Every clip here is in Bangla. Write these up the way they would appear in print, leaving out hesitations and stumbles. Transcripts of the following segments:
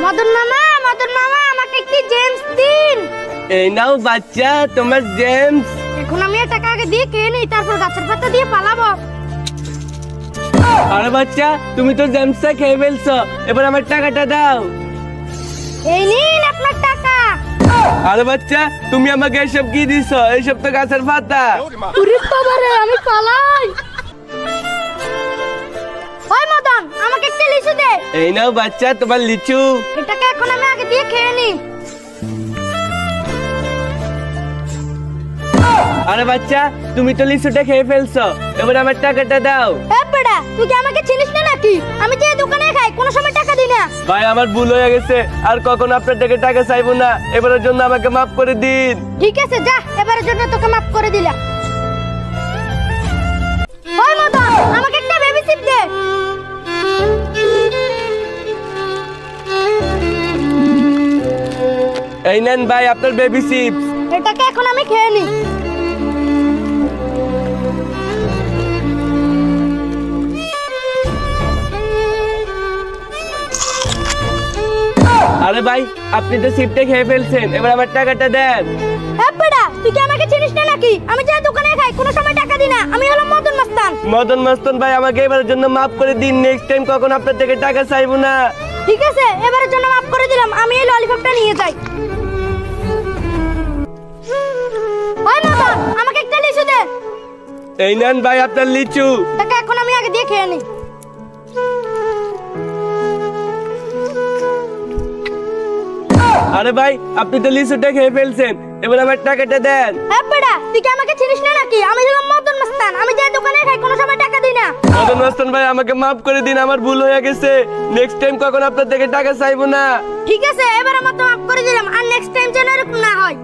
মদন মামা আমাকে একটি জেমস দিন। এই নাও বাচ্চা তোমার জেমস। এখন আমি টাকা আগে দিয়ে খেয়ে নেই, তারপর গাছের পাতা দিয়ে পালাবো। আরে বাচ্চা তুমি তো জেমসটা খেয়ে ফেলছো, এবার আমার টাকাটা দাও। এই নিন আপনার টাকা। আরে বাচ্চা তুমি আমাকে এসব কি দিছো? এইসব তো গাছের পাতা। ওরে বাবারে, আমি পালাই। ওই মদন, আমাকে একটা লিচু দে। এই নাও বাচ্চা তোমার লিচু। এটাকে এখন আমি আগে দিয়ে খেয়ে নিই। আরে বাচ্চা তুমি তো লিচুটা খেয়ে ফেলছো, এবার আমার টাকাটা দাও। এ বেটা, তুই কি আমাকে চিনিস না নাকি? আমি যে দোকানে খাই কোনো সময় টাকা দিই না। ভাই আমার ভুল হয়ে গেছে, আর কখনো আপনার থেকে টাকা চাইবো না, এবারের জন্য আমাকে মাফ করে দিন। ঠিক আছে যা, এবারের জন্য তোকে মাফ করে দিলাম। ওই মদন, আমাকে একটা বেবি সিট দে। এই নেন ভাই আপনার বেবি চিপস। এটাকে এখন আমি খেয়ে নিই। আরে ভাই আপনি তো চিপসটা খেয়ে ফেলছেন, এবার আমার টাকাটা দেন। বেটা, তুই কি আমাকে চিনিস না নাকি? আমি যে দোকানে খাই কোনো সময় টাকা দিই না। আমি হলাম মদন মাস্তান। মদন মাস্তান ভাই আমাকে এবারের জন্য মাফ করে দিন, নেক্সট টাইম কখন আপনার থেকে টাকা চাইবো না। ঠিক আছে, এবারের জন্য মাফ করে দিলাম। আমি এই ললিপপটা নিয়ে যাই। ওই মদন, আমাকে একটা লিচু দে। এই নেন ভাই আপনার লিচু। টাকা এখন আমি আগে দিয়ে খেয়ে নিই। আরে ভাই আপনি তো লিচুটা খেয়ে ফেলছেন, এবার আমার টাকাটা দেন। বেটা, তুই কি আমাকে চিনিস না নাকি? আমি হলাম মদন মাস্তান। আমি যে দোকানে খাই কোনো সময় টাকা দিই না। মদন মাস্তান ভাই আমাকে মাফ করে দিন, আমার ভুল হয়ে গেছে, নেক্সট টাইম কখন আপনার থেকে টাকা চাইবো না। ঠিক আছে, এবার আমার তো মাফ করে দিলাম, আর নেক্সট টাইম যেন এরকম না হয়।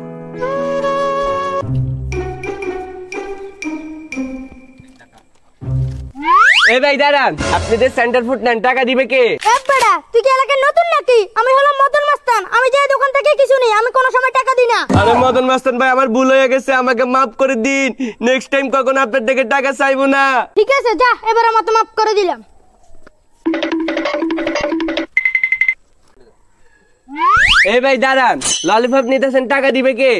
এই ভাই দাঁড়ান, আপনি যে সেন্টার ফুড নেন টাকা দিবে কে? বেটা, তুই কি এলাকায় নতুন নাকি? আমি হলাম মদন মাস্তান। আমি যে দোকান থেকে কিছু নেই, আমি কোনো সময় টাকা দিই না। আরে মদন মাস্তান ভাই আমার ভুল হয়ে গেছে, আমাকে মাফ করে দিন, নেক্সট টাইম কখন আপনার থেকে টাকা চাইবো না। ঠিক আছে যা, এবার আমার তো মাফ করে দিলাম। এই ভাই দাঁড়ান, ললিপপ নিতেছেন টাকা দিবে কে?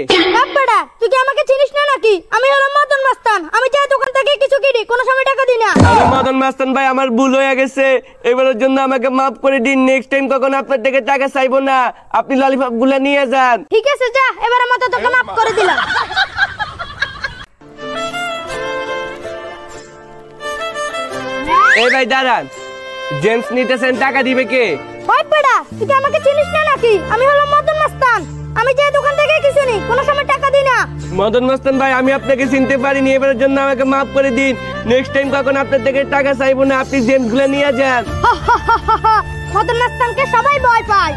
বেটা, তুই কি আমাকে চিনিস না নাকি? আমি হলাম মদন মাস্তান। আমি যে দোকান থেকে কিছু কিনি কোনো সময় টাকা দিই না। আরে মদন মাস্তান ভাই আমার ভুল হয়ে গেছে, এবারের জন্য আমাকে মাফ করে দিন, নেক্সট টাইম কখন আপনার থেকে টাকা চাইবো না। আপনি ললিপপ গুলা নিয়ে যান। ঠিক আছে যা, এবার আমার তো তোকে মাফ করে দিলাম। এই ভাই দাঁড়ান, জেমস নিতেছেন টাকা দিবে কে? ওই বেটা, তুই কি আমাকে চিনিস না নাকি? আমি হলাম মদন মাস্তান। আমি যে দোকান থেকে কিছু নেই কোনো সময় টাকা দিই না। মদন মাস্তান ভাই আমি আপনাকে চিনতে পারিনি, এবারের জন্য আমাকে মাফ করে দিন, নেক্সট টাইম কখন আপনার থেকে টাকা চাইবো না। আপনি জেমস গুলা নিয়ে যান। মদন মাস্তানকে সবাই ভয় পায়।